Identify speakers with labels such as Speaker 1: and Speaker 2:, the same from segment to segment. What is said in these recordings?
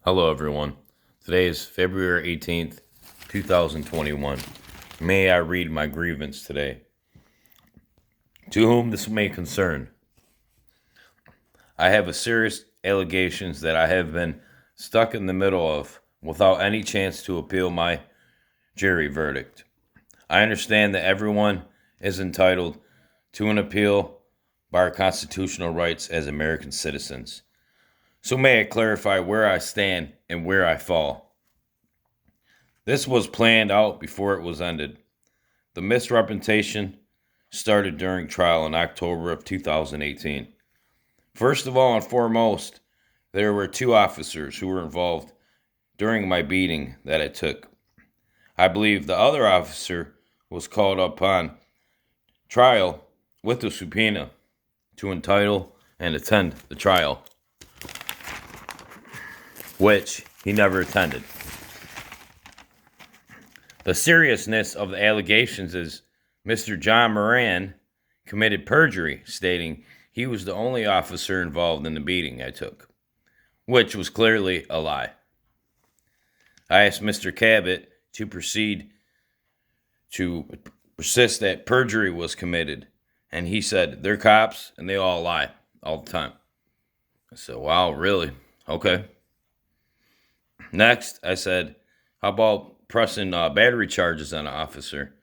Speaker 1: Hello, everyone. Today is February 18th, 2021. May I read my grievance today? To whom this may concern, I have a serious allegations that I have been stuck in the middle of without any chance to appeal my jury verdict. I understand that everyone is entitled to an appeal by our constitutional rights as American citizens. So may I clarify where I stand and where I fall. This was planned out before it was ended. The misrepresentation started during trial in October of 2018. First of all and foremost, there were two officers who were involved during my beating that I took. I believe the other officer was called upon trial with a subpoena to entitle and attend the trial, which he never attended. The seriousness of the allegations is Mr. John Moran committed perjury, stating he was the only officer involved in the beating I took, which was clearly a lie. I asked Mr. Cabot to proceed to persist that perjury was committed, and he said they're cops and they all lie all the time. I said, wow, really? Okay. Next, I said, how about pressing battery charges on an officer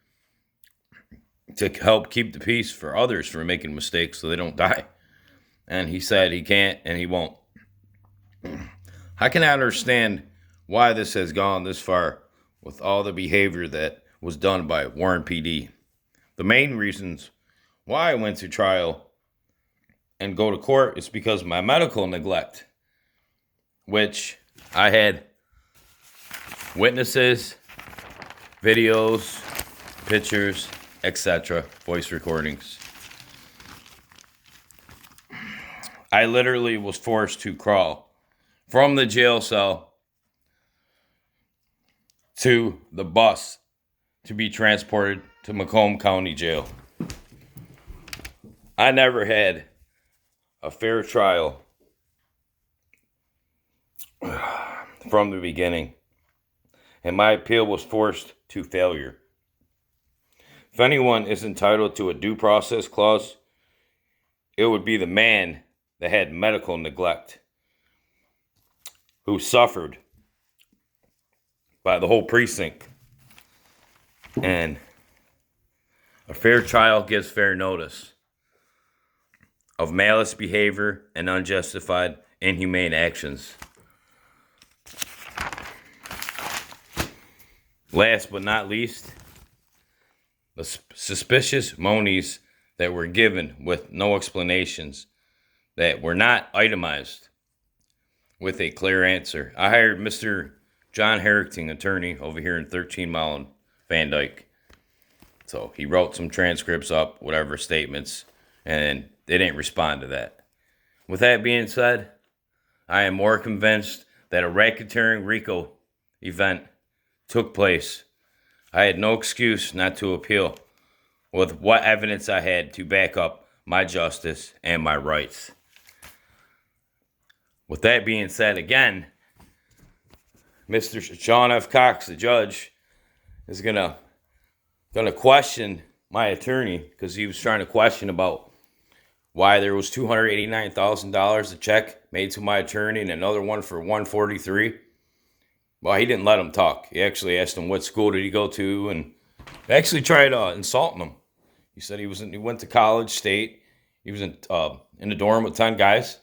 Speaker 1: to help keep the peace for others from making mistakes so they don't die? And he said he can't and he won't. I cannot understand why this has gone this far with all the behavior that was done by Warren PD. The main reasons why I went to trial and go to court is because of my medical neglect, which I had witnesses, videos, pictures, etc., voice recordings. I literally was forced to crawl from the jail cell to the bus to be transported to Macomb County Jail. I never had a fair trial from the beginning, and my appeal was forced to failure. If anyone is entitled to a due process clause, it would be the man that had medical neglect, who suffered by the whole precinct. And a fair trial gives fair notice of malice behavior and unjustified, inhumane actions. Last but not least, the suspicious monies that were given with no explanations, that were not itemized with a clear answer. I hired Mr. John Harrington, attorney over here in 13 Mile and Van Dyke. So he wrote some transcripts up, whatever statements, and they didn't respond to that. With that being said, I am more convinced that a racketeering RICO event took place. I had no excuse not to appeal with what evidence I had to back up my justice and my rights. With that being said, again, Mr. Sean F. Cox, the judge, is gonna question my attorney, because he was trying to question about why there was $289,000 a check made to my attorney and another one for $143,000. Well, he didn't let him talk. He actually asked him what school did he go to, and actually tried insulting him. He said he went to College State. He was in the dorm with 10 guys.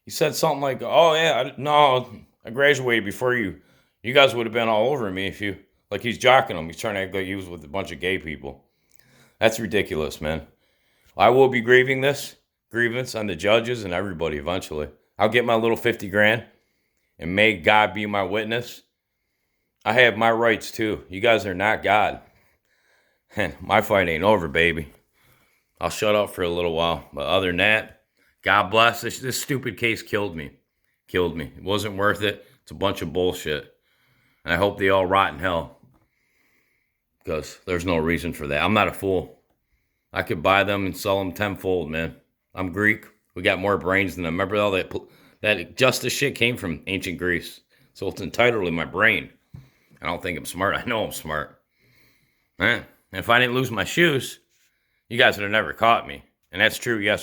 Speaker 1: He said something like, "Oh yeah, I graduated before you. You guys would have been all over me if you." Like he's jocking him. He's trying to act like he was with a bunch of gay people. That's ridiculous, man. I will be grieving this grievance on the judges and everybody eventually. I'll get my little 50 grand, and may God be my witness. I have my rights too. You guys are not God. And my fight ain't over, baby. I'll shut up for a little while. But other than that, God bless. This stupid case killed me. Killed me. It wasn't worth it. It's a bunch of bullshit. And I hope they all rot in hell, because there's no reason for that. I'm not a fool. I could buy them and sell them tenfold, man. I'm Greek. We got more brains than them. Remember all that justice shit came from ancient Greece. So it's entitled in my brain. I don't think I'm smart. I know I'm smart. And if I didn't lose my shoes, you guys would have never caught me. And that's true, yes.